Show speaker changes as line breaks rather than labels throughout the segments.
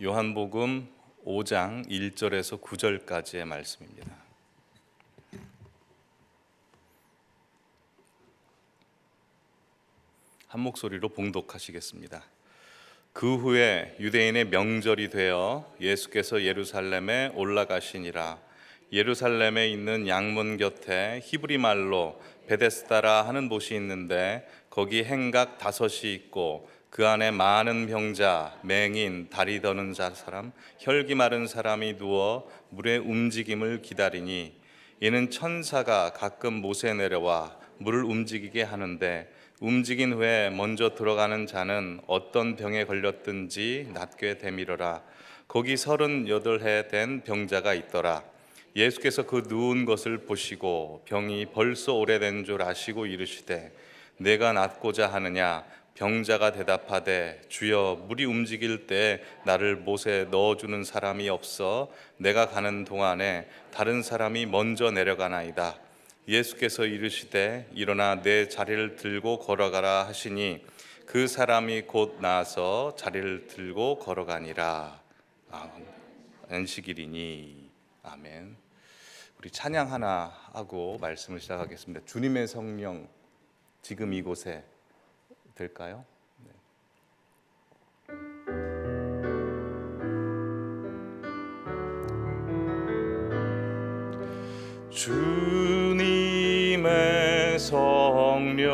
요한복음 5장 1절에서 9절까지의 말씀입니다. 한 목소리로 봉독하시겠습니다. 그 후에 유대인의 명절이 되어 예수께서 예루살렘에 올라가시니라. 예루살렘에 있는 양문 곁에 히브리 말로 베데스다라 하는 곳이 있는데 거기 행각 5이 있고 그 안에 많은 병자, 맹인, 다리 더는 사람, 혈기 마른 사람이 누워 물의 움직임을 기다리니 이는 천사가 가끔 못에 내려와 물을 움직이게 하는데 움직인 후에 먼저 들어가는 자는 어떤 병에 걸렸든지 낫게 되밀어라. 거기 38해 된 병자가 있더라. 예수께서 그 누운 것을 보시고 병이 벌써 오래된 줄 아시고 이르시되 내가 낫고자 하느냐? 병자가 대답하되 주여 물이 움직일 때 나를 못에 넣어주는 사람이 없어 내가 가는 동안에 다른 사람이 먼저 내려가나이다. 예수께서 이르시되 일어나 내 자리를 들고 걸어가라 하시니 그 사람이 곧 나아서 자리를 들고 걸어가니라. 안식일이니. 아멘. 우리 찬양 하나 하고 말씀을 시작하겠습니다. 주님의 성령 지금 이곳에 될까요? 네. 주님의 성령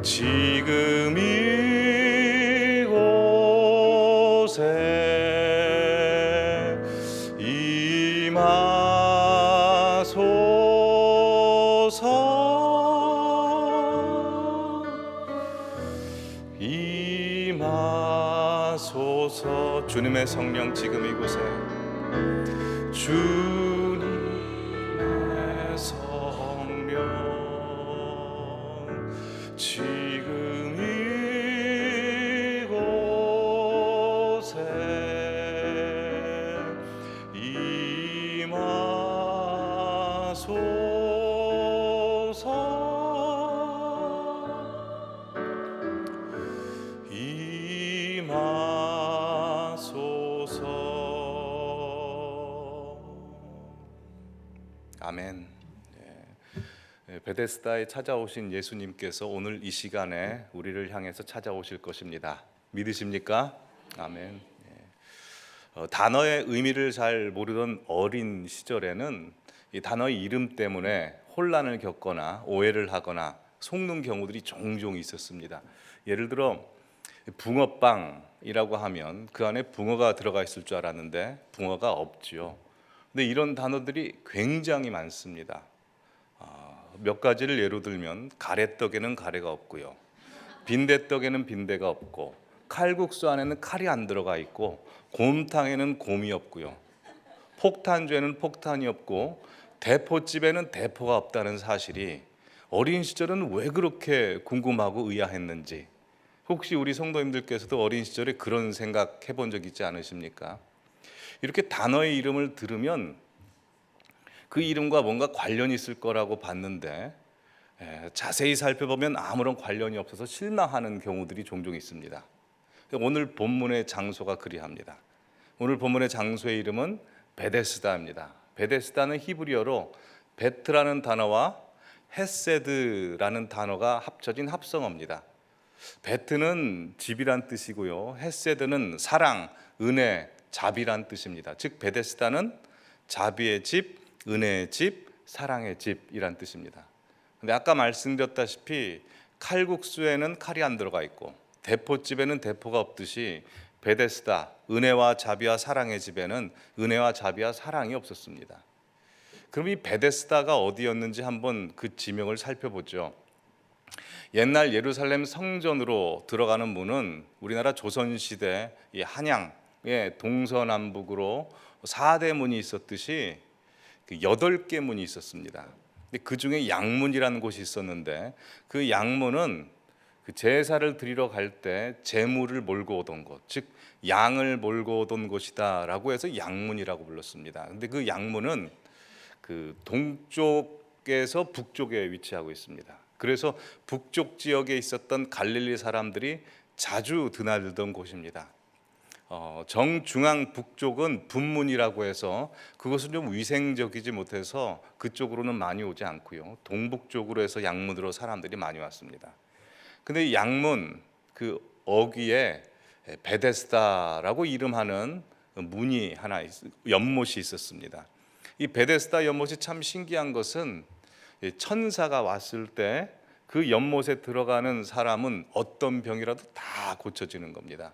지금 이곳에 임하소서. 주님의 성령 지금 이곳에 주님의 성령 지금 이곳에 임하소서. 아멘. 베데스다에 찾아오신 예수님께서 오늘 이 시간에 우리를 향해서 찾아오실 것입니다. 믿으십니까? 아멘. 단어의 의미를 잘 모르던 어린 시절에는 이 단어의 이름 때문에 혼란을 겪거나 오해를 하거나 속는 경우들이 종종 있었습니다. 예를 들어 붕어빵이라고 하면 그 안에 붕어가 들어가 있을 줄 알았는데 붕어가 없지요. 근데 이런 단어들이 굉장히 많습니다. 몇 가지를 예로 들면 가래떡에는 가래가 없고요, 빈대떡에는 빈대가 없고, 칼국수 안에는 칼이 안 들어가 있고, 곰탕에는 곰이 없고요, 폭탄주에는 폭탄이 없고, 대포집에는 대포가 없다는 사실이 어린 시절은 왜 그렇게 궁금하고 의아했는지, 혹시 우리 성도님들께서도 어린 시절에 그런 생각 해본 적 있지 않으십니까? 이렇게 단어의 이름을 들으면 그 이름과 뭔가 관련이 있을 거라고 봤는데 자세히 살펴보면 아무런 관련이 없어서 실망하는 경우들이 종종 있습니다. 오늘 본문의 장소가 그리합니다. 오늘 본문의 장소의 이름은 베데스다입니다. 베데스다는 히브리어로 베트라는 단어와 헤세드라는 단어가 합쳐진 합성어입니다. 베트는 집이란 뜻이고요, 헤세드는 사랑, 은혜, 자비란 뜻입니다. 즉 베데스다는 자비의 집, 은혜의 집, 사랑의 집이란 뜻입니다. 근데 아까 말씀드렸다시피 칼국수에는 칼이 안 들어가 있고 대포집에는 대포가 없듯이 베데스다, 은혜와 자비와 사랑의 집에는 은혜와 자비와 사랑이 없었습니다. 그럼 이 베데스다가 어디였는지 한번 그 지명을 살펴보죠. 옛날 예루살렘 성전으로 들어가는 문은 우리나라 조선시대 이 한양의 동서남북으로 4대 문이 있었듯이 8개 문이 있었습니다. 그 중에 양문이라는 곳이 있었는데 그 양문은 그 제사를 드리러 갈 때 제물을 몰고 오던 곳, 즉 양을 몰고 오던 곳이다라고 해서 양문이라고 불렀습니다. 근데 그 양문은 그 동쪽에서 북쪽에 위치하고 있습니다. 그래서 북쪽 지역에 있었던 갈릴리 사람들이 자주 드나들던 곳입니다. 정중앙 북쪽은 분문이라고 해서 그것은 좀 위생적이지 못해서 그쪽으로는 많이 오지 않고요. 동북 쪽으로 해서 양문으로 사람들이 많이 왔습니다. 근데 이 양문 그 어귀에 베데스다라고 이름하는 문이 하나 연못이 있었습니다. 이 베데스다 연못이 참 신기한 것은 천사가 왔을 때 그 연못에 들어가는 사람은 어떤 병이라도 다 고쳐지는 겁니다.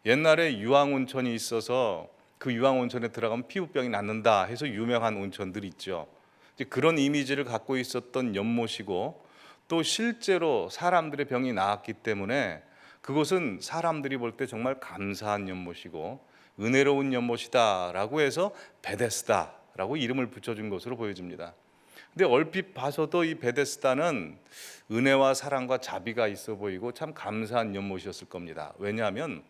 옛날에 유황온천이 있어서 그 유황온천에 들어가면 피부병이 낫는다 해서 유명한 온천들 있죠. 이제 그런 이미지를 갖고 있었던 연못이고, 또 실제로 사람들의 병이 나았기 때문에 그것은 사람들이 볼 때 정말 감사한 연못이고 은혜로운 연못이다라고 해서 베데스다라고 이름을 붙여준 것으로 보여집니다. 근데 얼핏 봐서도 이 베데스다는 은혜와 사랑과 자비가 있어 보이고 참 감사한 연못이었을 겁니다. 왜냐하면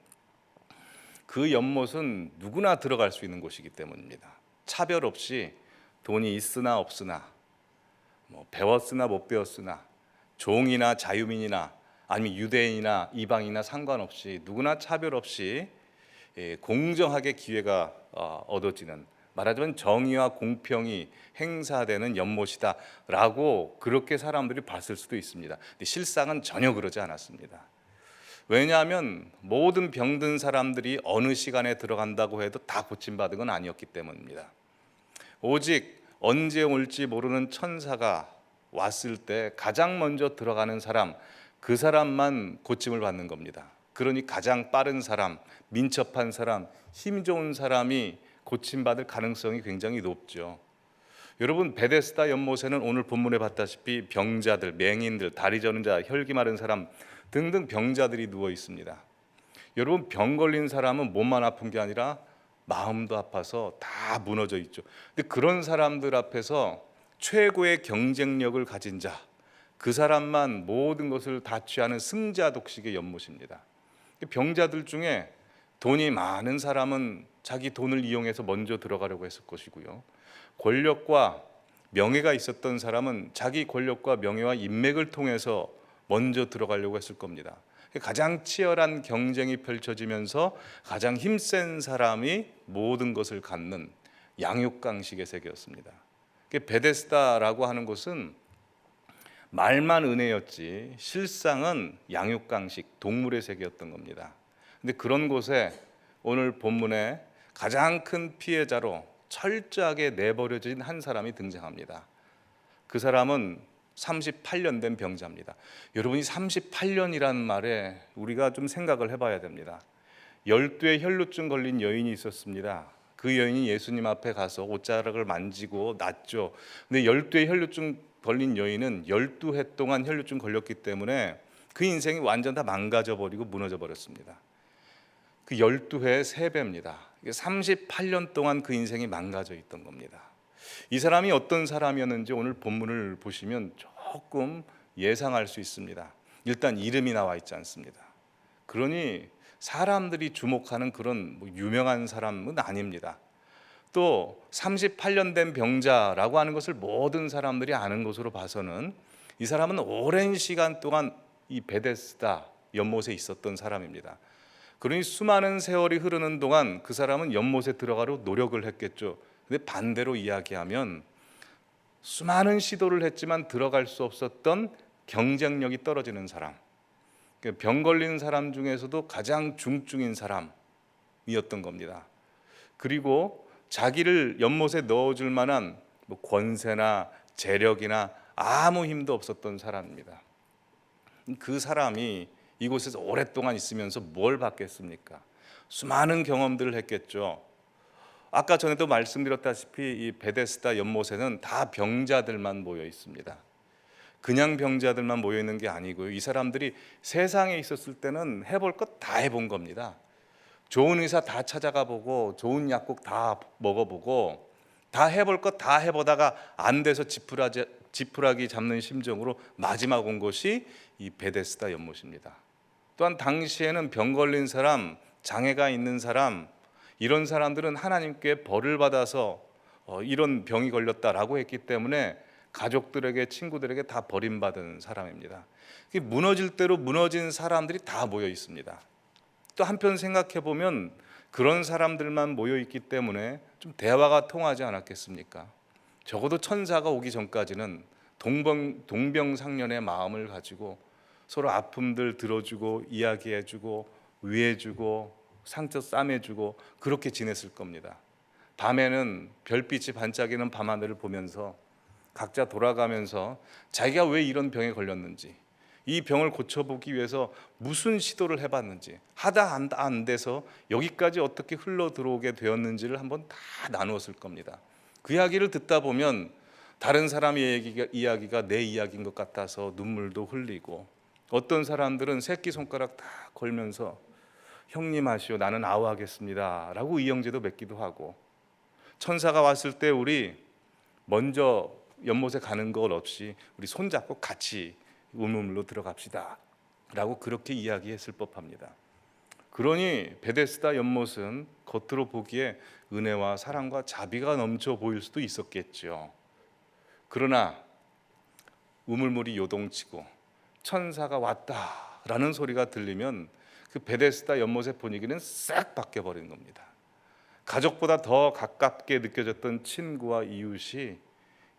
그 연못은 누구나 들어갈 수 있는 곳이기 때문입니다. 차별 없이 돈이 있으나 없으나, 배웠으나 못 배웠으나, 종이나 자유민이나 아니면 유대인이나 이방이나 상관없이 누구나 차별 없이 공정하게 기회가 얻어지는, 말하자면 정의와 공평이 행사되는 연못이다라고 그렇게 사람들이 봤을 수도 있습니다. 근데 실상은 전혀 그러지 않았습니다. 왜냐하면 모든 병든 사람들이 어느 시간에 들어간다고 해도 다 고침받은 건 아니었기 때문입니다. 오직 언제 올지 모르는 천사가 왔을 때 가장 먼저 들어가는 사람, 그 사람만 고침을 받는 겁니다. 그러니 가장 빠른 사람, 민첩한 사람, 힘 좋은 사람이 고침받을 가능성이 굉장히 높죠. 여러분, 베데스다 연못에는 오늘 본문에 봤다시피 병자들, 맹인들, 다리 저는 자, 혈기 마른 사람 등등 병자들이 누워 있습니다. 여러분, 병 걸린 사람은 몸만 아픈 게 아니라 마음도 아파서 다 무너져 있죠. 근데 그런 사람들 앞에서 최고의 경쟁력을 가진 자, 그 사람만 모든 것을 다 취하는 승자 독식의 연못입니다. 병자들 중에 돈이 많은 사람은 자기 돈을 이용해서 먼저 들어가려고 했을 것이고요. 권력과 명예가 있었던 사람은 자기 권력과 명예와 인맥을 통해서 먼저 들어가려고 했을 겁니다. 가장 치열한 경쟁이 펼쳐지면서 가장 힘센 사람이 모든 것을 갖는 양육강식의 세계였습니다. 베데스다라고 하는 곳은 말만 은혜였지 실상은 양육강식, 동물의 세계였던 겁니다. 근데 그런 곳에 오늘 본문에 가장 큰 피해자로 철저하게 내버려진 한 사람이 등장합니다. 그 사람은 38년 된 병자입니다. 여러분이 38년이라는 말에 우리가 좀 생각을 해봐야 됩니다. 12의 혈루증 걸린 여인이 있었습니다. 그 여인이 예수님 앞에 가서 옷자락을 만지고 낫죠. 근데 12의 혈루증 걸린 여인은 12해 동안 혈루증 걸렸기 때문에 그 인생이 완전 다 망가져 버리고 무너져 버렸습니다. 그 12회의 3배입니다. 38년 동안 그 인생이 망가져 있던 겁니다. 이 사람이 어떤 사람이었는지 오늘 본문을 보시면 조금 예상할 수 있습니다. 일단 이름이 나와 있지 않습니다. 그러니 사람들이 주목하는 그런 유명한 사람은 아닙니다. 또 38년 된 병자라고 하는 것을 모든 사람들이 아는 것으로 봐서는 이 사람은 오랜 시간 동안 이 베데스다 연못에 있었던 사람입니다. 그러니 수많은 세월이 흐르는 동안 그 사람은 연못에 들어가려 노력을 했겠죠. 근데 반대로 이야기하면 수많은 시도를 했지만 들어갈 수 없었던 경쟁력이 떨어지는 사람, 병 걸린 사람 중에서도 가장 중증인 사람이었던 겁니다. 그리고 자기를 연못에 넣어줄 만한 권세나 재력이나 아무 힘도 없었던 사람입니다. 그 사람이 이곳에서 오랫동안 있으면서 뭘 받겠습니까? 수많은 경험들을 했겠죠. 아까 전에도 말씀드렸다시피 이 베데스다 연못에는 다 병자들만 모여 있습니다. 그냥 병자들만 모여 있는 게 아니고요. 이 사람들이 세상에 있었을 때는 해볼 것 다 해본 겁니다. 좋은 의사 다 찾아가 보고 좋은 약국 다 먹어보고 다 해볼 것 다 해보다가 안 돼서 지푸라기 잡는 심정으로 마지막 온 곳이 이 베데스다 연못입니다. 또한 당시에는 병 걸린 사람, 장애가 있는 사람, 이런 사람들은 하나님께 벌을 받아서 이런 병이 걸렸다라고 했기 때문에 가족들에게, 친구들에게 다 버림받은 사람입니다. 무너질 대로 무너진 사람들이 다 모여 있습니다. 또 한편 생각해 보면 그런 사람들만 모여 있기 때문에 좀 대화가 통하지 않았겠습니까? 적어도 천사가 오기 전까지는 동병상련의 마음을 가지고 서로 아픔들 들어주고 이야기해주고 위해주고 상처 싸매주고 그렇게 지냈을 겁니다. 밤에는 별빛이 반짝이는 밤하늘을 보면서 각자 돌아가면서 자기가 왜 이런 병에 걸렸는지, 이 병을 고쳐보기 위해서 무슨 시도를 해봤는지, 하다 안 돼서 여기까지 어떻게 흘러 들어오게 되었는지를 한번 다 나누었을 겁니다. 그 이야기를 듣다 보면 다른 사람의 이야기가 내 이야기인 것 같아서 눈물도 흘리고, 어떤 사람들은 새끼손가락 다 걸면서 형님 하시오 나는 아우하겠습니다 라고 이영제도 맺기도 하고, 천사가 왔을 때 우리 먼저 연못에 가는 것 없이 우리 손잡고 같이 우물로 들어갑시다 라고 그렇게 이야기했을 법합니다. 그러니 베데스다 연못은 겉으로 보기에 은혜와 사랑과 자비가 넘쳐 보일 수도 있었겠죠. 그러나 우물물이 요동치고 천사가 왔다라는 소리가 들리면 그 베데스다 연못의 분위기는 싹 바뀌어버린 겁니다. 가족보다 더 가깝게 느껴졌던 친구와 이웃이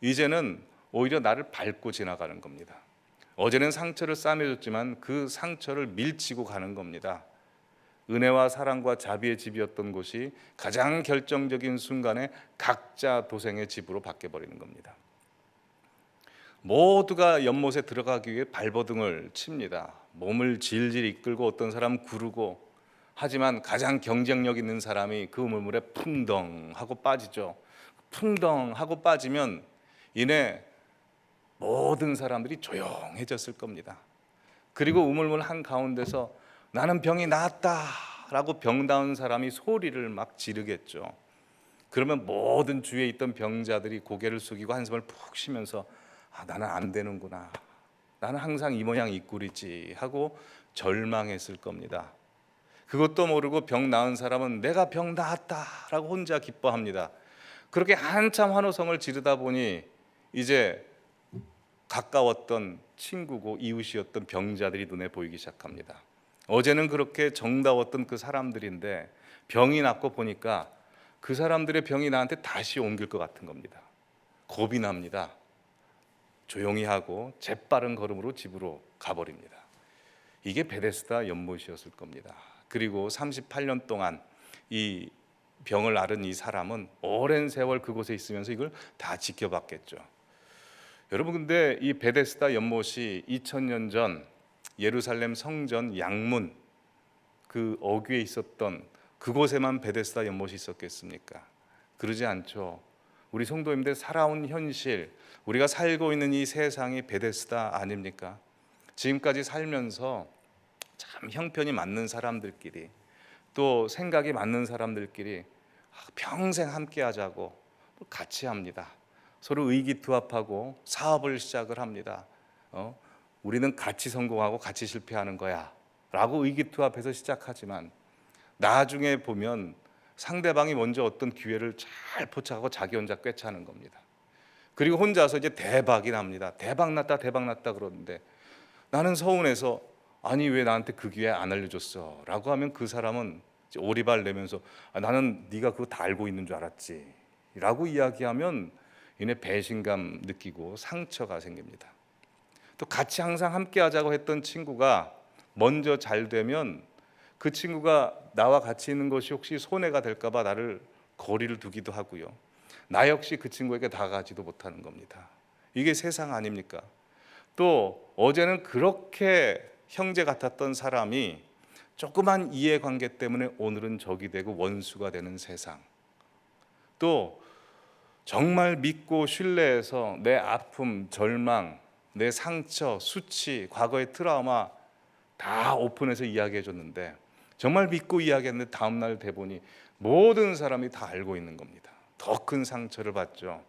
이제는 오히려 나를 밟고 지나가는 겁니다. 어제는 상처를 싸매줬지만 그 상처를 밀치고 가는 겁니다. 은혜와 사랑과 자비의 집이었던 곳이 가장 결정적인 순간에 각자 도생의 집으로 바뀌어버리는 겁니다. 모두가 연못에 들어가기 위해 발버둥을 칩니다. 몸을 질질 이끌고 어떤 사람은 구르고, 하지만 가장 경쟁력 있는 사람이 그 우물물에 풍덩 하고 빠지죠. 풍덩 하고 빠지면 이내 모든 사람들이 조용해졌을 겁니다. 그리고 우물물 한가운데서 나는 병이 나았다 라고 병다운 사람이 소리를 막 지르겠죠. 그러면 모든 주위에 있던 병자들이 고개를 숙이고 한숨을 푹 쉬면서 나는 안 되는구나, 나는 항상 이 모양 이 꼴이지 하고 절망했을 겁니다. 그것도 모르고 병 나은 사람은 내가 병 나았다 라고 혼자 기뻐합니다. 그렇게 한참 환호성을 지르다 보니 이제 가까웠던 친구고 이웃이었던 병자들이 눈에 보이기 시작합니다. 어제는 그렇게 정다웠던 그 사람들인데 병이 났고 보니까 그 사람들의 병이 나한테 다시 옮길 것 같은 겁니다. 겁이 납니다. 조용히 하고 재빠른 걸음으로 집으로 가버립니다. 이게 베데스다 연못이었을 겁니다. 그리고 38년 동안 이 병을 앓은 이 사람은 오랜 세월 그곳에 있으면서 이걸 다 지켜봤겠죠. 여러분, 근데 이 베데스다 연못이 2000년 전 예루살렘 성전 양문 그 어귀에 있었던 그곳에만 베데스다 연못이 있었겠습니까? 그러지 않죠. 우리 성도님들 살아온 현실, 우리가 살고 있는 이 세상이 베데스다 아닙니까? 지금까지 살면서 참 형편이 맞는 사람들끼리, 또 생각이 맞는 사람들끼리 평생 함께 하자고 같이 합니다. 서로 의기투합하고 사업을 시작을 합니다. 우리는 같이 성공하고 같이 실패하는 거야 라고 의기투합해서 시작하지만 나중에 보면 상대방이 먼저 어떤 기회를 잘 포착하고 자기 혼자 꿰차는 겁니다. 그리고 혼자서 이제 대박이 납니다. 대박 났다 그러는데 나는 서운해서 아니 왜 나한테 그 기회 안 알려줬어 라고 하면 그 사람은 오리발 내면서 나는 네가 그거 다 알고 있는 줄 알았지 라고 이야기하면 이내 배신감 느끼고 상처가 생깁니다. 또 같이 항상 함께 하자고 했던 친구가 먼저 잘 되면 그 친구가 나와 같이 있는 것이 혹시 손해가 될까 봐 나를 거리를 두기도 하고요. 나 역시 그 친구에게 다가가지도 못하는 겁니다. 이게 세상 아닙니까? 또 어제는 그렇게 형제 같았던 사람이 조그만 이해관계 때문에 오늘은 적이 되고 원수가 되는 세상. 또 정말 믿고 신뢰해서 내 아픔, 절망, 내 상처, 수치, 과거의 트라우마 다 오픈해서 이야기해 줬는데 정말 믿고 이야기했는데 다음날 대보니 모든 사람이 다 알고 있는 겁니다. 더 큰 상처를 받죠.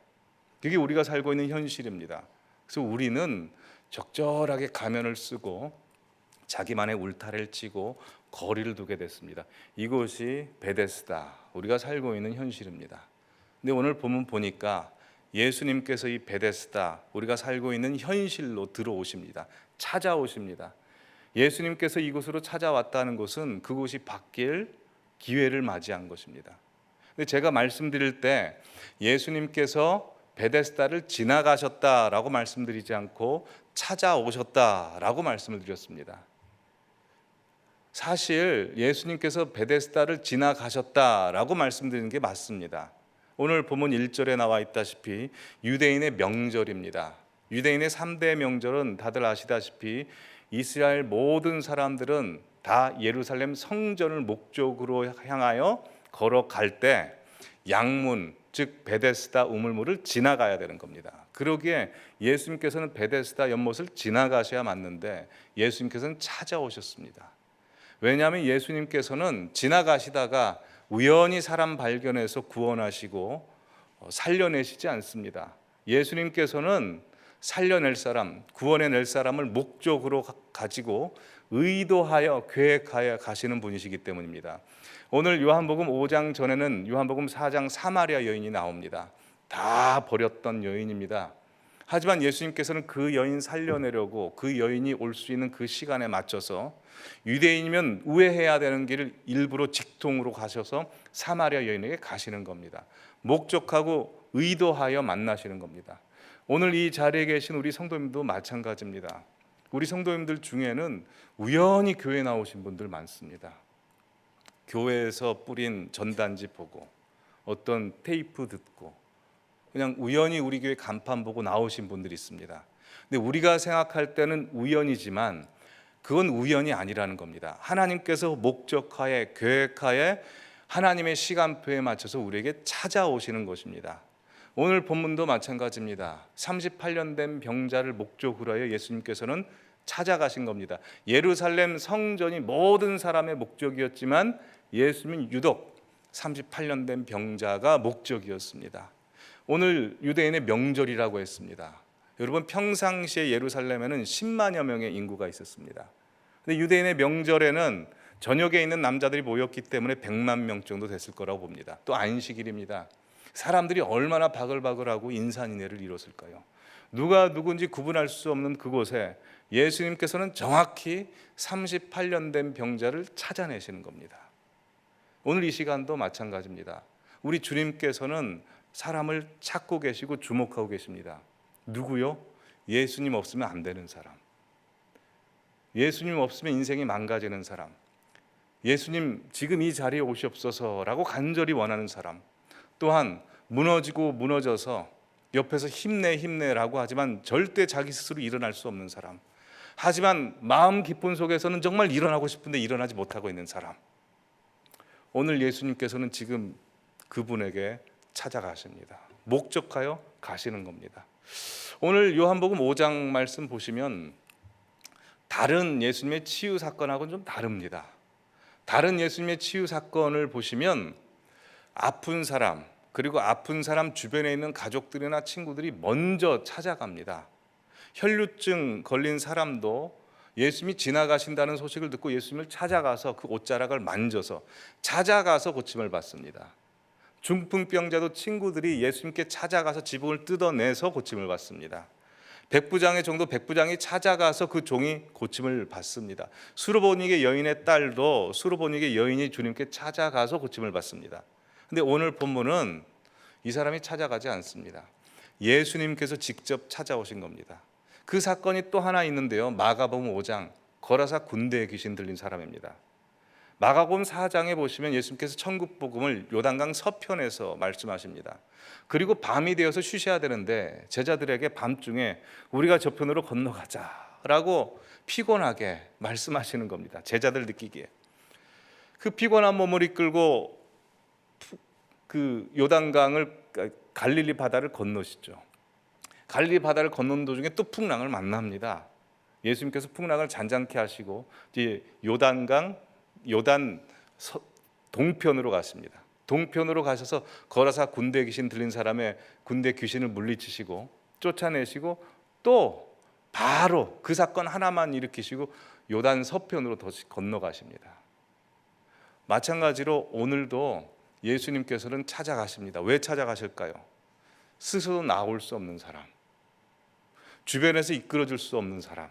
그게 우리가 살고 있는 현실입니다. 그래서 우리는 적절하게 가면을 쓰고 자기만의 울타리를 치고 거리를 두게 됐습니다. 이곳이 베데스다, 우리가 살고 있는 현실입니다. 근데 오늘 본문 보니까 예수님께서 이 베데스다, 우리가 살고 있는 현실로 들어오십니다. 찾아오십니다. 예수님께서 이곳으로 찾아왔다는 것은 그곳이 바뀔 기회를 맞이한 것입니다. 근데 제가 말씀드릴 때 예수님께서 베데스다를 지나가셨다라고 말씀드리지 않고 찾아오셨다라고 말씀을 드렸습니다. 사실 예수님께서 베데스다를 지나가셨다라고 말씀드리는 게 맞습니다. 오늘 본문 1절에 나와 있다시피 유대인의 명절입니다. 유대인의 3대 명절은 다들 아시다시피 이스라엘 모든 사람들은 다 예루살렘 성전을 목적으로 향하여 걸어갈 때 양문, 즉 베데스다 우물물을 지나가야 되는 겁니다. 그러기에 예수님께서는 베데스다 연못을 지나가셔야 맞는데 예수님께서는 찾아오셨습니다. 왜냐하면 예수님께서는 지나가시다가 우연히 사람 발견해서 구원하시고 살려내시지 않습니다. 예수님께서는 살려낼 사람, 구원해낼 사람을 목적으로 가지고 의도하여 계획하여 가시는 분이시기 때문입니다. 오늘 요한복음 5장 전에는 요한복음 4장 사마리아 여인이 나옵니다. 다 버렸던 여인입니다. 하지만 예수님께서는 그 여인 살려내려고 그 여인이 올 수 있는 그 시간에 맞춰서 유대인이면 우회해야 되는 길을 일부러 직통으로 가셔서 사마리아 여인에게 가시는 겁니다. 목적하고 의도하여 만나시는 겁니다. 오늘 이 자리에 계신 우리 성도님도 마찬가지입니다. 우리 성도님들 중에는 우연히 교회 나오신 분들 많습니다. 교회에서 뿌린 전단지 보고 어떤 테이프 듣고 그냥 우연히 우리 교회 간판 보고 나오신 분들이 있습니다. 근데 우리가 생각할 때는 우연이지만 그건 우연이 아니라는 겁니다. 하나님께서 목적하에 계획하에 하나님의 시간표에 맞춰서 우리에게 찾아오시는 것입니다. 오늘 본문도 마찬가지입니다. 38년 된 병자를 목적으로 하여 예수님께서는 찾아가신 겁니다. 예루살렘 성전이 모든 사람의 목적이었지만 예수님은 유독 38년 된 병자가 목적이었습니다. 오늘 유대인의 명절이라고 했습니다. 여러분 평상시에 예루살렘에는 10만여 명의 인구가 있었습니다. 근데 유대인의 명절에는 저녁에 있는 남자들이 모였기 때문에 100만 명 정도 됐을 거라고 봅니다. 또 안식일입니다. 사람들이 얼마나 바글바글하고 인산인해를 이뤘을까요? 누가 누군지 구분할 수 없는 그곳에 예수님께서는 정확히 38년 된 병자를 찾아내시는 겁니다. 오늘 이 시간도 마찬가지입니다. 우리 주님께서는 사람을 찾고 계시고 주목하고 계십니다. 누구요? 예수님 없으면 안 되는 사람, 예수님 없으면 인생이 망가지는 사람, 예수님 지금 이 자리에 오시옵소서라고 간절히 원하는 사람, 또한 무너지고 무너져서 옆에서 힘내라고 하지만 절대 자기 스스로 일어날 수 없는 사람, 하지만 마음 깊은 속에서는 정말 일어나고 싶은데 일어나지 못하고 있는 사람, 오늘 예수님께서는 지금 그분에게 찾아가십니다. 목적하여 가시는 겁니다. 오늘 요한복음 5장 말씀 보시면 다른 예수님의 치유 사건하고는 좀 다릅니다. 다른 예수님의 치유 사건을 보시면 아픈 사람, 그리고 아픈 사람 주변에 있는 가족들이나 친구들이 먼저 찾아갑니다. 혈루증 걸린 사람도 예수님이 지나가신다는 소식을 듣고 예수님을 찾아가서 그 옷자락을 만져서 찾아가서 고침을 받습니다. 중풍병자도 친구들이 예수님께 찾아가서 지붕을 뜯어내서 고침을 받습니다. 백부장의 종도 백부장이 찾아가서 그 종이 고침을 받습니다. 수르보니게 여인의 딸도 수르보니게 여인이 주님께 찾아가서 고침을 받습니다. 근데 오늘 본문은 이 사람이 찾아가지 않습니다. 예수님께서 직접 찾아오신 겁니다. 그 사건이 또 하나 있는데요. 마가복음 5장 거라사 군대에 귀신 들린 사람입니다. 마가복음 4장에 보시면 예수님께서 천국복음을 요단강 서편에서 말씀하십니다. 그리고 밤이 되어서 쉬셔야 되는데 제자들에게 밤중에 우리가 저편으로 건너가자라고 피곤하게 말씀하시는 겁니다. 제자들 느끼기에. 그 피곤한 몸을 이끌고 그 요단강을 갈릴리 바다를 건너시죠. 갈릴리 바다를 건너는 도중에 또 풍랑을 만납니다. 예수님께서 풍랑을 잔잔케 하시고 이제 요단 동편으로 가십니다. 동편으로 가셔서 거라사 군대 귀신 들린 사람의 군대 귀신을 물리치시고 쫓아내시고 또 바로 그 사건 하나만 일으키시고 요단 서편으로 다시 건너가십니다. 마찬가지로 오늘도 예수님께서는 찾아가십니다. 왜 찾아가실까요? 스스로 나올 수 없는 사람, 주변에서 이끌어줄 수 없는 사람,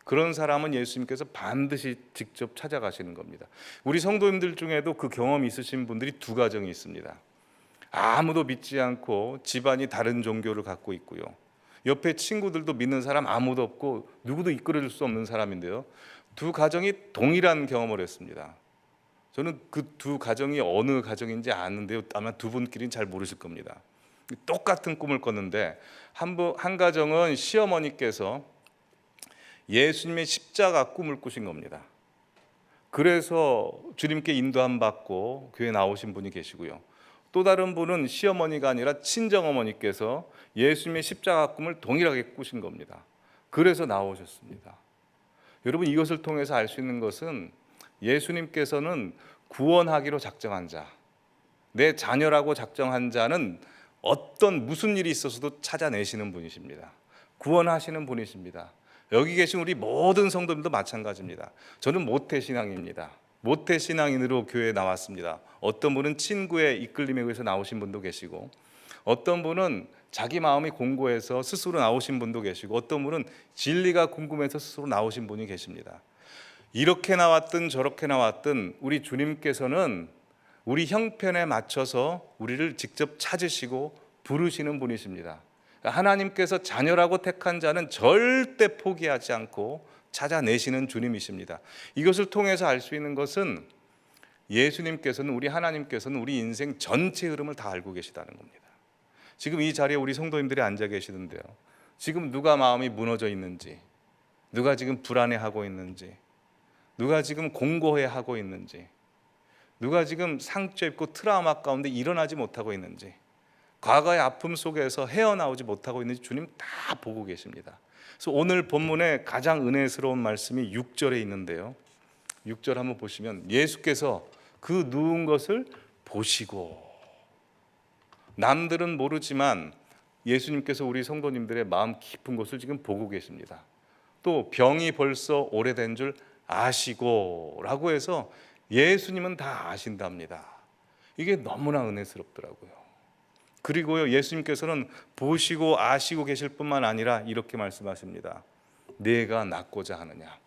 그런 사람은 예수님께서 반드시 직접 찾아가시는 겁니다. 우리 성도님들 중에도 그 경험이 있으신 분들이 두 가정이 있습니다. 아무도 믿지 않고 집안이 다른 종교를 갖고 있고요. 옆에 친구들도 믿는 사람 아무도 없고 누구도 이끌어줄 수 없는 사람인데요. 두 가정이 동일한 경험을 했습니다. 저는 그 두 가정이 어느 가정인지 아는데요. 아마 두 분끼리는 잘 모르실 겁니다. 똑같은 꿈을 꿨는데 한 가정은 시어머니께서 예수님의 십자가 꿈을 꾸신 겁니다. 그래서 주님께 인도함 받고 교회 나오신 분이 계시고요. 또 다른 분은 시어머니가 아니라 친정어머니께서 예수님의 십자가 꿈을 동일하게 꾸신 겁니다. 그래서 나오셨습니다. 여러분, 이것을 통해서 알 수 있는 것은 예수님께서는 구원하기로 작정한 자, 내 자녀라고 작정한 자는 어떤 무슨 일이 있어서도 찾아내시는 분이십니다. 구원하시는 분이십니다. 여기 계신 우리 모든 성도님도 마찬가지입니다. 저는 모태신앙입니다. 모태신앙인으로 교회에 나왔습니다. 어떤 분은 친구의 이끌림에 의해서 나오신 분도 계시고, 어떤 분은 자기 마음이 공고해서 스스로 나오신 분도 계시고, 어떤 분은 진리가 궁금해서 스스로 나오신 분이 계십니다. 이렇게 나왔든 저렇게 나왔든 우리 주님께서는 우리 형편에 맞춰서 우리를 직접 찾으시고 부르시는 분이십니다. 하나님께서 자녀라고 택한 자는 절대 포기하지 않고 찾아내시는 주님이십니다. 이것을 통해서 알 수 있는 것은 예수님께서는, 우리 하나님께서는 우리 인생 전체 흐름을 다 알고 계시다는 겁니다. 지금 이 자리에 우리 성도님들이 앉아 계시는데요, 지금 누가 마음이 무너져 있는지, 누가 지금 불안해하고 있는지, 누가 지금 공고해하고 있는지, 누가 지금 상처 입고 트라우마 가운데 일어나지 못하고 있는지, 과거의 아픔 속에서 헤어나오지 못하고 있는지 주님 다 보고 계십니다. 그래서 오늘 본문에 가장 은혜스러운 말씀이 6절에 있는데요, 6절 한번 보시면 예수께서 그 누운 것을 보시고, 남들은 모르지만 예수님께서 우리 성도님들의 마음 깊은 것을 지금 보고 계십니다. 또 병이 벌써 오래된 줄 아시고 라고 해서 예수님은 다 아신답니다. 이게 너무나 은혜스럽더라고요. 그리고요, 예수님께서는 보시고 아시고 계실 뿐만 아니라 이렇게 말씀하십니다. 내가 낫고자 하느냐.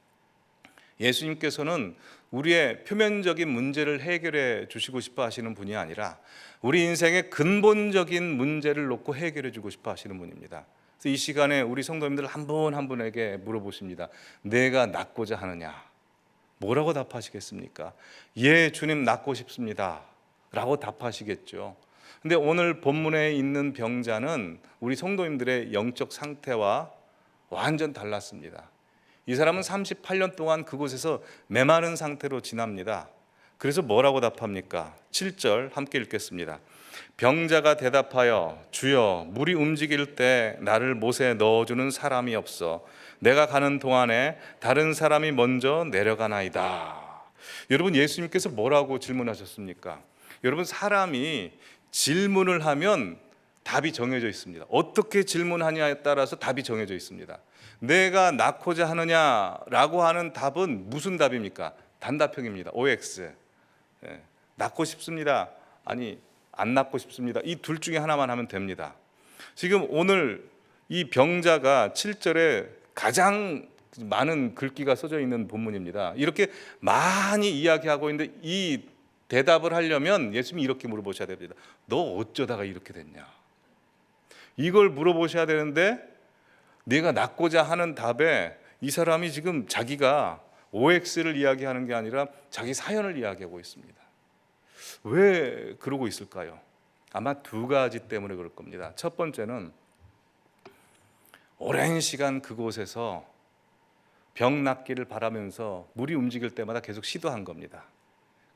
예수님께서는 우리의 표면적인 문제를 해결해 주시고 싶어 하시는 분이 아니라 우리 인생의 근본적인 문제를 놓고 해결해 주고 싶어 하시는 분입니다. 그래서 이 시간에 우리 성도님들 한 분 한 분에게 물어보십니다. 내가 낫고자 하느냐. 뭐라고 답하시겠습니까? 예, 주님 낫고 싶습니다 라고 답하시겠죠. 근데 오늘 본문에 있는 병자는 우리 성도님들의 영적 상태와 완전 달랐습니다. 이 사람은 38년 동안 그곳에서 메마른 상태로 지납니다. 그래서 뭐라고 답합니까? 7절 함께 읽겠습니다. 병자가 대답하여 주여, 물이 움직일 때 나를 못에 넣어주는 사람이 없어 내가 가는 동안에 다른 사람이 먼저 내려가나이다. 여러분, 예수님께서 뭐라고 질문하셨습니까? 여러분, 사람이 질문을 하면 답이 정해져 있습니다. 어떻게 질문하냐에 따라서 답이 정해져 있습니다. 내가 낳고자 하느냐라고 하는 답은 무슨 답입니까? 단답형입니다. OX. 낳고 싶습니다. 아니, 안 낳고 싶습니다. 이 둘 중에 하나만 하면 됩니다. 지금 오늘 이 병자가 7절에 가장 많은 글귀가 써져 있는 본문입니다. 이렇게 많이 이야기하고 있는데 이 대답을 하려면 예수님이 이렇게 물어보셔야 됩니다. 너 어쩌다가 이렇게 됐냐? 이걸 물어보셔야 되는데 내가 낳고자 하는 답에 이 사람이 지금 자기가 OX를 이야기하는 게 아니라 자기 사연을 이야기하고 있습니다. 왜 그러고 있을까요? 아마 두 가지 때문에 그럴 겁니다. 첫 번째는 오랜 시간 그곳에서 병 낫기를 바라면서 물이 움직일 때마다 계속 시도한 겁니다.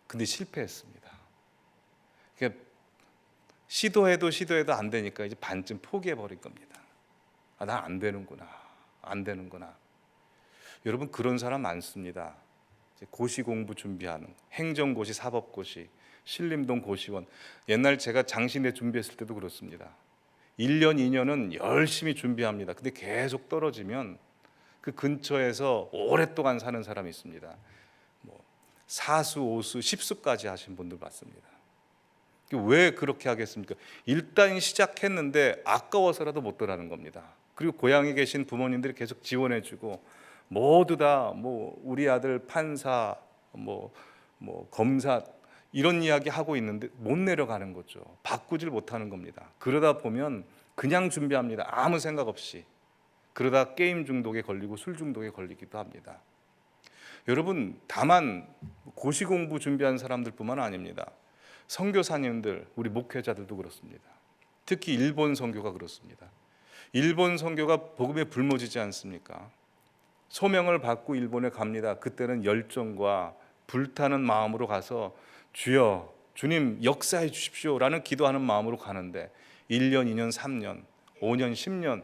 근데 실패했습니다. 그러니까 시도해도 안 되니까 이제 반쯤 포기해버린 겁니다. 난 안 되는구나. 안 되는구나. 여러분, 그런 사람 많습니다. 고시 공부 준비하는, 행정고시, 사법고시, 신림동 고시원. 옛날 제가 장신대 준비했을 때도 그렇습니다. 1년, 2년은 열심히 준비합니다. 근데 계속 떨어지면 그 근처에서 오랫동안 사는 사람이 있습니다. 사수, 오수, 10수까지 하신 분들 봤습니다. 왜 그렇게 하겠습니까? 일단 시작했는데 아까워서라도 못 들어가는 겁니다. 그리고 고향에 계신 부모님들이 계속 지원해주고 모두 다 우리 아들 판사, 검사 이런 이야기 하고 있는데 못 내려가는 거죠. 바꾸질 못하는 겁니다. 그러다 보면 그냥 준비합니다. 아무 생각 없이. 그러다 게임 중독에 걸리고 술 중독에 걸리기도 합니다. 여러분, 다만 고시 공부 준비한 사람들뿐만 아닙니다. 선교사님들, 우리 목회자들도 그렇습니다. 특히 일본 선교가 그렇습니다. 일본 선교가 복음에 불모지지 않습니까? 소명을 받고 일본에 갑니다. 그때는 열정과 불타는 마음으로 가서 주여, 주님 역사해 주십시오 라는 기도하는 마음으로 가는데 1년, 2년, 3년, 5년, 10년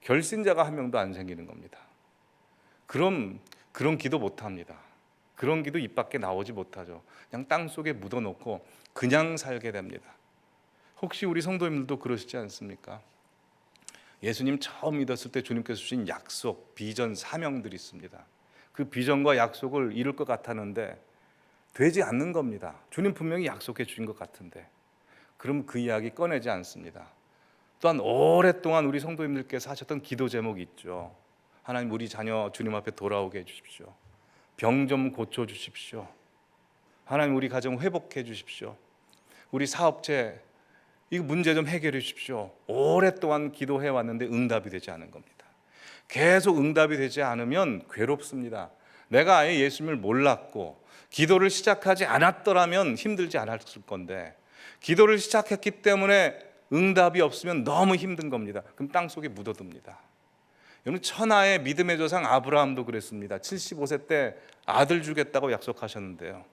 결신자가 한 명도 안 생기는 겁니다. 그럼 그런 기도 못합니다. 그런 기도 입 밖에 나오지 못하죠. 그냥 땅속에 묻어놓고 그냥 살게 됩니다. 혹시 우리 성도님들도 그러시지 않습니까? 예수님 처음 믿었을 때 주님께서 주신 약속, 비전, 사명들이 있습니다. 그 비전과 약속을 이룰 것 같았는데 되지 않는 겁니다. 주님 분명히 약속해 주신 것 같은데 그럼 그 이야기 꺼내지 않습니다. 또한 오랫동안 우리 성도님들께서 하셨던 기도 제목이 있죠. 하나님, 우리 자녀 주님 앞에 돌아오게 해주십시오. 병 좀 고쳐주십시오. 하나님, 우리 가정 회복해 주십시오. 우리 사업체 이 문제 좀 해결해 주십시오. 오랫동안 기도해 왔는데 응답이 되지 않은 겁니다. 계속 응답이 되지 않으면 괴롭습니다. 내가 아예 예수님을 몰랐고 기도를 시작하지 않았더라면 힘들지 않았을 건데 기도를 시작했기 때문에 응답이 없으면 너무 힘든 겁니다. 그럼 땅속에 묻어둡니다. 여러분, 천하의 믿음의 조상 아브라함도 그랬습니다. 75세 때 아들 주겠다고 약속하셨는데요,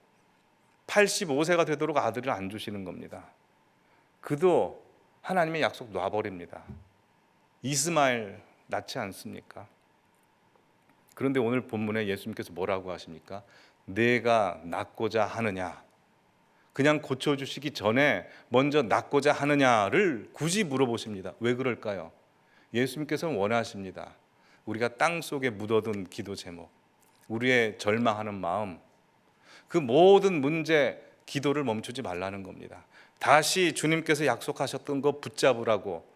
85세가 되도록 아들을 안 주시는 겁니다. 그도 하나님의 약속 놔버립니다. 이스마엘 낳지 않습니까? 그런데 오늘 본문에 예수님께서 뭐라고 하십니까? 내가 낳고자 하느냐, 그냥 고쳐주시기 전에 먼저 낳고자 하느냐를 굳이 물어보십니다. 왜 그럴까요? 예수님께서는 원하십니다. 우리가 땅속에 묻어둔 기도 제목, 우리의 절망하는 마음, 그 모든 문제, 기도를 멈추지 말라는 겁니다. 다시 주님께서 약속하셨던 거 붙잡으라고,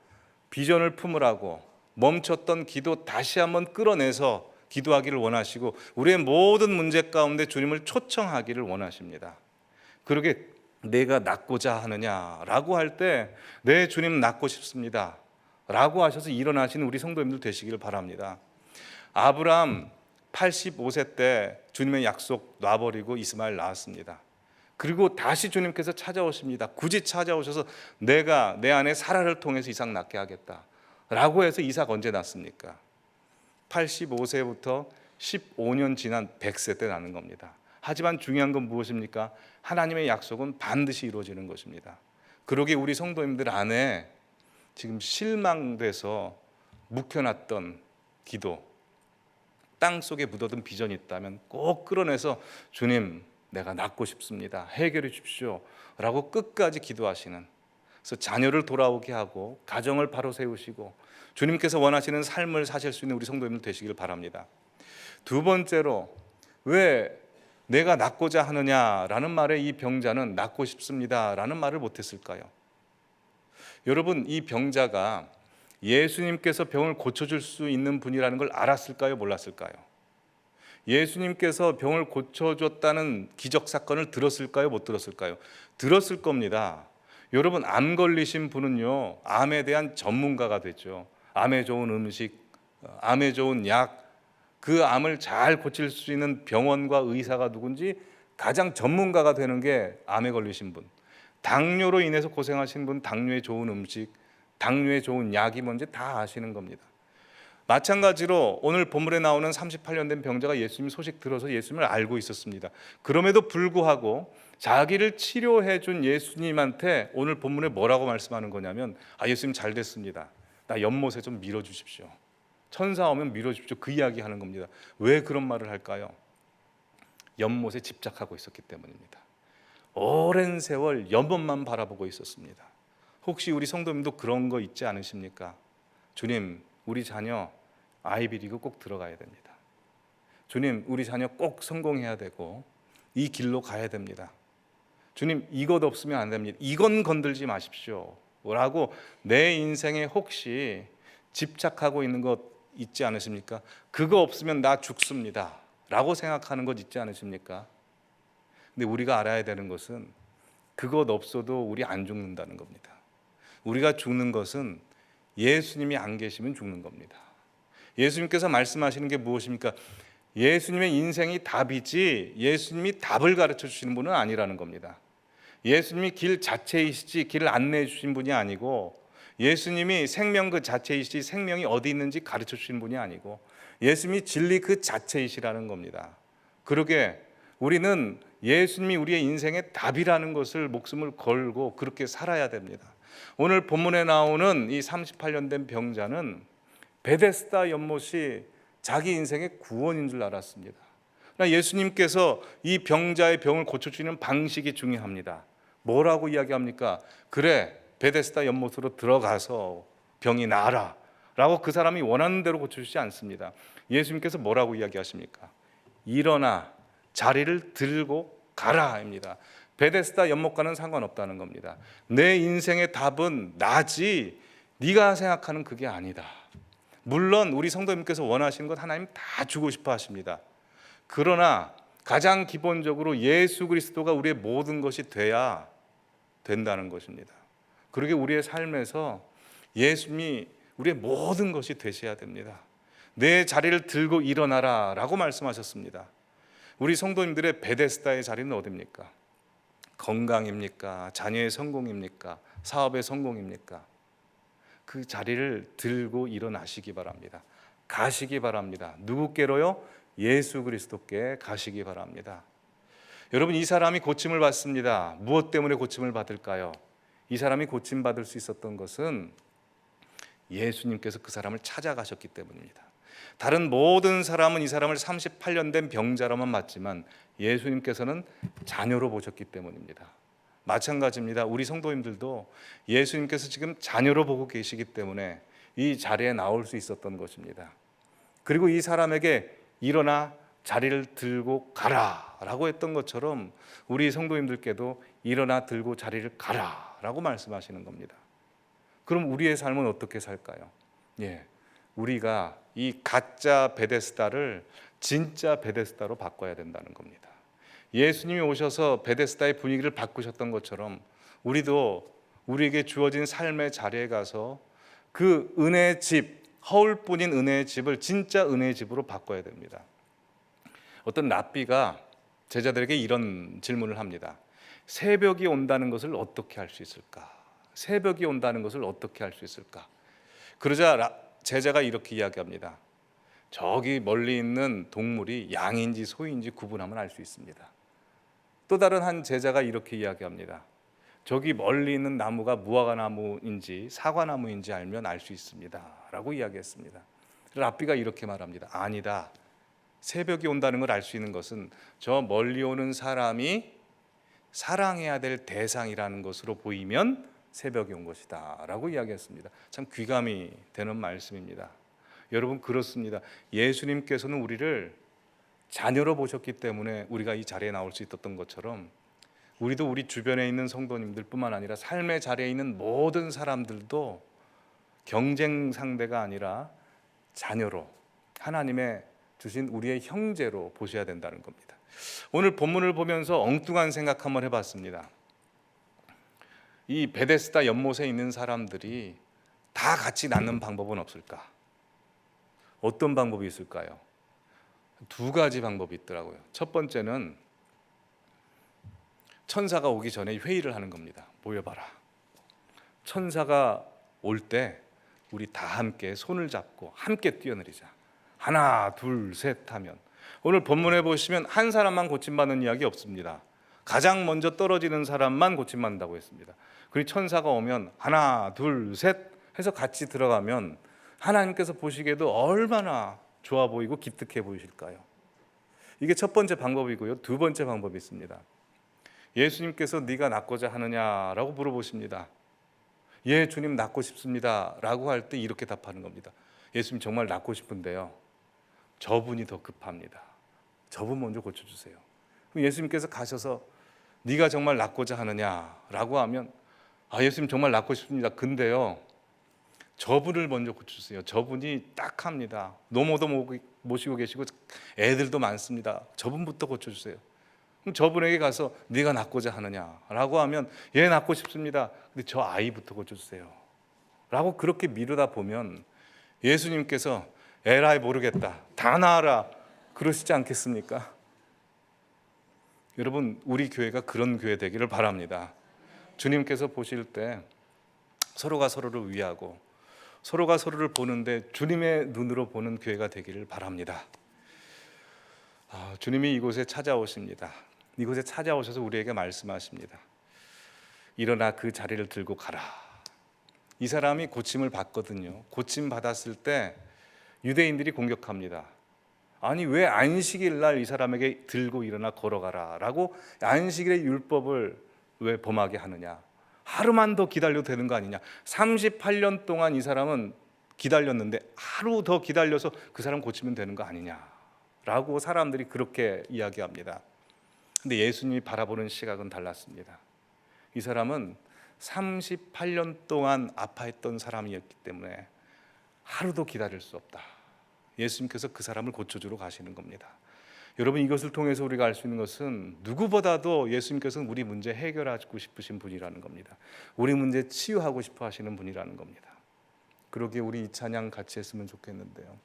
비전을 품으라고, 멈췄던 기도 다시 한번 끌어내서 기도하기를 원하시고 우리의 모든 문제 가운데 주님을 초청하기를 원하십니다. 그러게 내가 낳고자 하느냐라고 할 때 네, 주님 낳고 싶습니다 라고 하셔서 일어나시는 우리 성도님들 되시기를 바랍니다. 아브라함 85세 때 주님의 약속 놔버리고 이스마엘 낳았습니다. 그리고 다시 주님께서 찾아오십니다. 굳이 찾아오셔서 내가 내 아내 사라를 통해서 이삭 낳게 하겠다 라고 해서 이삭 언제 낳습니까? 85세부터 15년 지난 100세 때 낳는 겁니다. 하지만 중요한 건 무엇입니까? 하나님의 약속은 반드시 이루어지는 것입니다. 그러기에 우리 성도님들 안에 지금 실망돼서 묵혀놨던 기도, 땅속에 묻어둔 비전이 있다면 꼭 끌어내서 주님, 내가 낳고 싶습니다, 해결해 주십시오 라고 끝까지 기도하시는, 그래서 자녀를 돌아오게 하고 가정을 바로 세우시고 주님께서 원하시는 삶을 사실 수 있는 우리 성도님들 되시길 바랍니다. 두 번째로, 왜 내가 낳고자 하느냐라는 말에 이 병자는 낳고 싶습니다라는 말을 못했을까요? 여러분, 이 병자가 예수님께서 병을 고쳐줄 수 있는 분이라는 걸 알았을까요? 몰랐을까요? 예수님께서 병을 고쳐줬다는 기적 사건을 들었을까요? 못 들었을까요? 들었을 겁니다. 여러분, 암 걸리신 분은요, 암에 대한 전문가가 됐죠. 암에 좋은 음식, 암에 좋은 약, 그 암을 잘 고칠 수 있는 병원과 의사가 누군지 가장 전문가가 되는 게 암에 걸리신 분. 당뇨로 인해서 고생하신 분, 당뇨에 좋은 음식, 당뇨에 좋은 약이 뭔지 다 아시는 겁니다. 마찬가지로 오늘 본문에 나오는 38년 된 병자가 예수님 소식 들어서 예수님을 알고 있었습니다. 그럼에도 불구하고 자기를 치료해 준 예수님한테 오늘 본문에 뭐라고 말씀하는 거냐면, 예수님 잘 됐습니다, 나 연못에 좀 밀어주십시오, 천사 오면 밀어주십시오, 그 이야기 하는 겁니다. 왜 그런 말을 할까요? 연못에 집착하고 있었기 때문입니다. 오랜 세월 연못만 바라보고 있었습니다. 혹시 우리 성도님도 그런 거 있지 않으십니까? 주님, 우리 자녀 아이비리그 꼭 들어가야 됩니다. 주님, 우리 자녀 꼭 성공해야 되고 이 길로 가야 됩니다. 주님, 이것 없으면 안 됩니다, 이건 건들지 마십시오 라고 내 인생에 혹시 집착하고 있는 것 있지 않으십니까? 그거 없으면 나 죽습니다 라고 생각하는 것 있지 않으십니까? 근데 우리가 알아야 되는 것은 그것 없어도 우리 안 죽는다는 겁니다. 우리가 죽는 것은 예수님이 안 계시면 죽는 겁니다. 예수님께서 말씀하시는 게 무엇입니까? 예수님의 인생이 답이지 예수님이 답을 가르쳐 주시는 분은 아니라는 겁니다. 예수님이 길 자체이시지 길을 안내해 주신 분이 아니고, 예수님이 생명 그 자체이시지 생명이 어디 있는지 가르쳐 주신 분이 아니고, 예수님이 진리 그 자체이시라는 겁니다. 그러게 우리는 예수님이 우리의 인생의 답이라는 것을 목숨을 걸고 그렇게 살아야 됩니다. 오늘 본문에 나오는 이 38년 된 병자는 베데스다 연못이 자기 인생의 구원인 줄 알았습니다. 그러나 예수님께서 이 병자의 병을 고쳐주시는 방식이 중요합니다. 뭐라고 이야기합니까? 그래, 베데스다 연못으로 들어가서 병이 나아라 라고 그 사람이 원하는 대로 고쳐주지 않습니다. 예수님께서 뭐라고 이야기하십니까? 일어나 자리를 들고 가라입니다. 베데스다 연못과는 상관없다는 겁니다. 내 인생의 답은 나지 네가 생각하는 그게 아니다. 물론 우리 성도님께서 원하시는 것 하나님 다 주고 싶어 하십니다. 그러나 가장 기본적으로 예수 그리스도가 우리의 모든 것이 돼야 된다는 것입니다. 그러게 우리의 삶에서 예수님이 우리의 모든 것이 되셔야 됩니다. 내 자리를 들고 일어나라 라고 말씀하셨습니다. 우리 성도님들의 베데스다의 자리는 어디입니까? 건강입니까? 자녀의 성공입니까? 사업의 성공입니까? 그 자리를 들고 일어나시기 바랍니다. 가시기 바랍니다. 누구께로요? 예수 그리스도께 가시기 바랍니다. 여러분, 이 사람이 고침을 받습니다. 무엇 때문에 고침을 받을까요? 이 사람이 고침받을 수 있었던 것은 예수님께서 그 사람을 찾아가셨기 때문입니다. 다른 모든 사람은 이 사람을 38년 된 병자로만 봤지만 예수님께서는 자녀로 보셨기 때문입니다. 마찬가지입니다. 우리 성도님들도 예수님께서 지금 자녀로 보고 계시기 때문에 이 자리에 나올 수 있었던 것입니다. 그리고 이 사람에게 일어나 자리를 들고 가라 라고 했던 것처럼 우리 성도님들께도 일어나 들고 자리를 가라 라고 말씀하시는 겁니다. 그럼 우리의 삶은 어떻게 살까요? 우리가 이 가짜 베데스다를 진짜 베데스다로 바꿔야 된다는 겁니다. 예수님이 오셔서 베데스다의 분위기를 바꾸셨던 것처럼 우리도 우리에게 주어진 삶의 자리에 가서 그 은혜의 집, 허울뿐인 은혜의 집을 진짜 은혜의 집으로 바꿔야 됩니다. 어떤 랍비가 제자들에게 이런 질문을 합니다. 새벽이 온다는 것을 어떻게 할 수 있을까? 새벽이 온다는 것을 어떻게 할 수 있을까? 그러자 제자가 이렇게 이야기합니다. 저기 멀리 있는 동물이 양인지 소인지 구분하면 알 수 있습니다. 또 다른 한 제자가 이렇게 이야기합니다. 저기 멀리 있는 나무가 무화과나무인지 사과나무인지 알면 알 수 있습니다 라고 이야기했습니다. 랍비가 이렇게 말합니다. 아니다. 새벽이 온다는 걸 알 수 있는 것은 저 멀리 오는 사람이 사랑해야 될 대상이라는 것으로 보이면 새벽이 온 것이다 라고 이야기했습니다. 참 귀감이 되는 말씀입니다. 여러분, 그렇습니다. 예수님께서는 우리를 자녀로 보셨기 때문에 우리가 이 자리에 나올 수 있었던 것처럼 우리도 우리 주변에 있는 성도님들 뿐만 아니라 삶의 자리에 있는 모든 사람들도 경쟁 상대가 아니라 자녀로, 하나님의 주신 우리의 형제로 보셔야 된다는 겁니다. 오늘 본문을 보면서 엉뚱한 생각 한번 해봤습니다. 이 베데스다 연못에 있는 사람들이 다 같이 낫는 방법은 없을까? 어떤 방법이 있을까요? 두 가지 방법이 있더라고요. 첫 번째는 천사가 오기 전에 회의를 하는 겁니다. 모여봐라. 천사가 올 때 우리 다 함께 손을 잡고 함께 뛰어내리자. 하나, 둘, 셋 하면, 오늘 본문에 보시면 한 사람만 고침받는 이야기 없습니다. 가장 먼저 떨어지는 사람만 고침받는다고 했습니다. 그리고 천사가 오면 하나, 둘, 셋 해서 같이 들어가면 하나님께서 보시기에도 얼마나 좋아 보이고 기특해 보이실까요? 이게 첫 번째 방법이고요. 두 번째 방법이 있습니다. 예수님께서 네가 낫고자 하느냐라고 물어보십니다. 예, 주님 낫고 싶습니다 라고 할 때 이렇게 답하는 겁니다. 예수님 정말 낫고 싶은데요, 저분이 더 급합니다. 저분 먼저 고쳐주세요. 그럼 예수님께서 가셔서 네가 정말 낫고자 하느냐라고 하면 예수님 정말 낫고 싶습니다. 근데요, 저분을 먼저 고쳐주세요. 저분이 딱합니다. 노모도 모시고 계시고 애들도 많습니다. 저분부터 고쳐주세요. 그럼 저분에게 가서 네가 낳고자 하느냐라고 하면 예 낳고 싶습니다. 근데 저 아이부터 고쳐주세요 라고 그렇게 미루다 보면 예수님께서 에라이 모르겠다 다 낳아라 그러시지 않겠습니까? 여러분, 우리 교회가 그런 교회 되기를 바랍니다. 주님께서 보실 때 서로가 서로를 위하고 서로가 서로를 보는데 주님의 눈으로 보는 교회가 되기를 바랍니다. 주님이 이곳에 찾아오십니다. 이곳에 찾아오셔서 우리에게 말씀하십니다. 일어나 그 자리를 들고 가라. 이 사람이 고침을 받거든요. 고침 받았을 때 유대인들이 공격합니다. 아니 왜 안식일 날 이 사람에게 들고 일어나 걸어가라 라고 안식일의 율법을 왜 범하게 하느냐. 하루만 더 기다려도 되는 거 아니냐. 38년 동안 이 사람은 기다렸는데 하루 더 기다려서 그 사람 고치면 되는 거 아니냐 라고 사람들이 그렇게 이야기합니다. 근데 예수님이 바라보는 시각은 달랐습니다. 이 사람은 38년 동안 아파했던 사람이었기 때문에 하루도 기다릴 수 없다. 예수님께서 그 사람을 고쳐주러 가시는 겁니다. 여러분, 이것을 통해서 우리가 알 수 있는 것은 누구보다도 예수님께서는 우리 문제 해결하고 싶으신 분이라는 겁니다. 우리 문제 치유하고 싶어 하시는 분이라는 겁니다. 그러기에 우리 이 찬양 같이 했으면 좋겠는데요.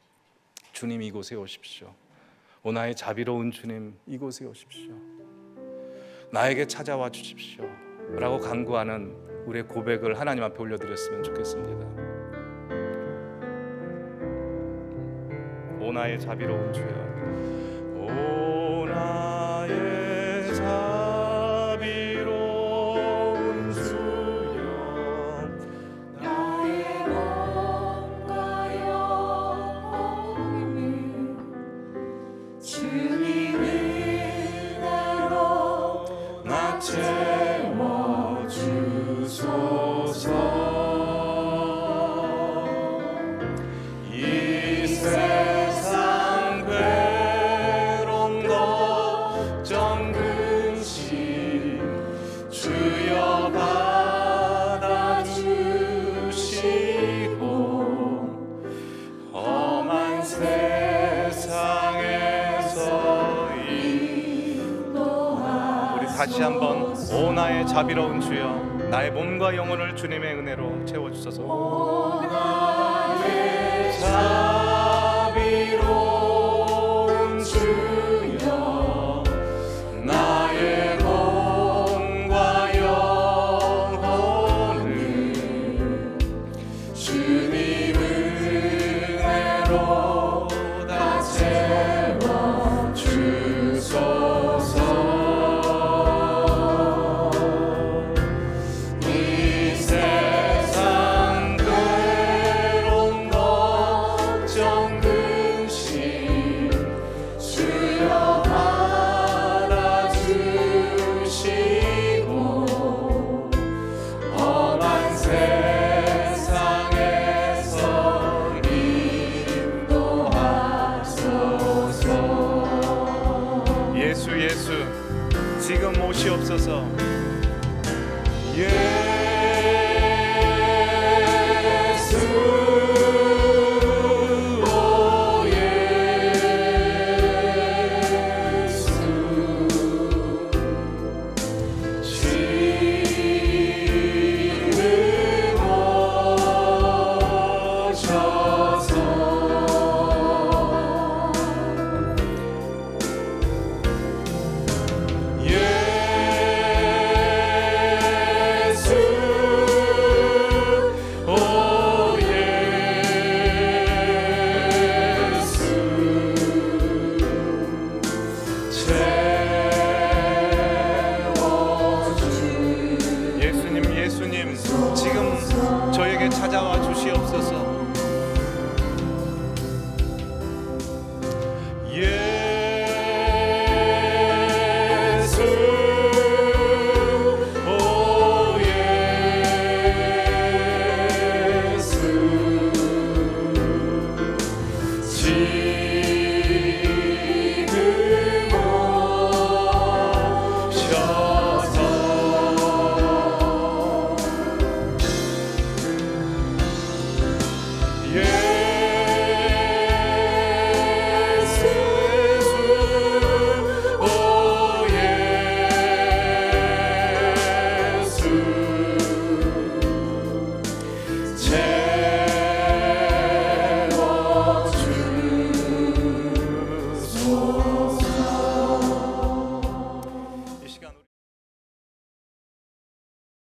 주님 이곳에 오십시오. 오 나의 자비로운 주님 이곳에 오십시오. 나에게 찾아와 주십시오 라고 간구하는 우리의 고백을 하나님 앞에 올려드렸으면 좋겠습니다. 오 나의 자비로운 주여, 오 나의 자비로운 주여,
나의 몸과 영혼을 주님 은혜로
나 채워주소서. 이 세상 괴로운 걱정 근심 주여 받아주시고 험한 세상에서 인도하소서. 우리 다시 한번 오 나의 자비로운 주여, 나의 몸과 영혼을 주님의 은혜로 채워주소서.
오 나의
자비로운 주여, 나의 몸과 영혼을 주님 은혜로 다 채워주소서. 이 세상 괴로운 걱정 근심 주여 받아주시고 험한 세상에서 인도하소서. 예수 예수 지금 오시옵소서. 예수 오 예수 지금 오셔서 예수 오 예수 예수님 예수님 지금 저에게 찾아와 주시옵소서. 예수 오 예수 지금 오셔서 제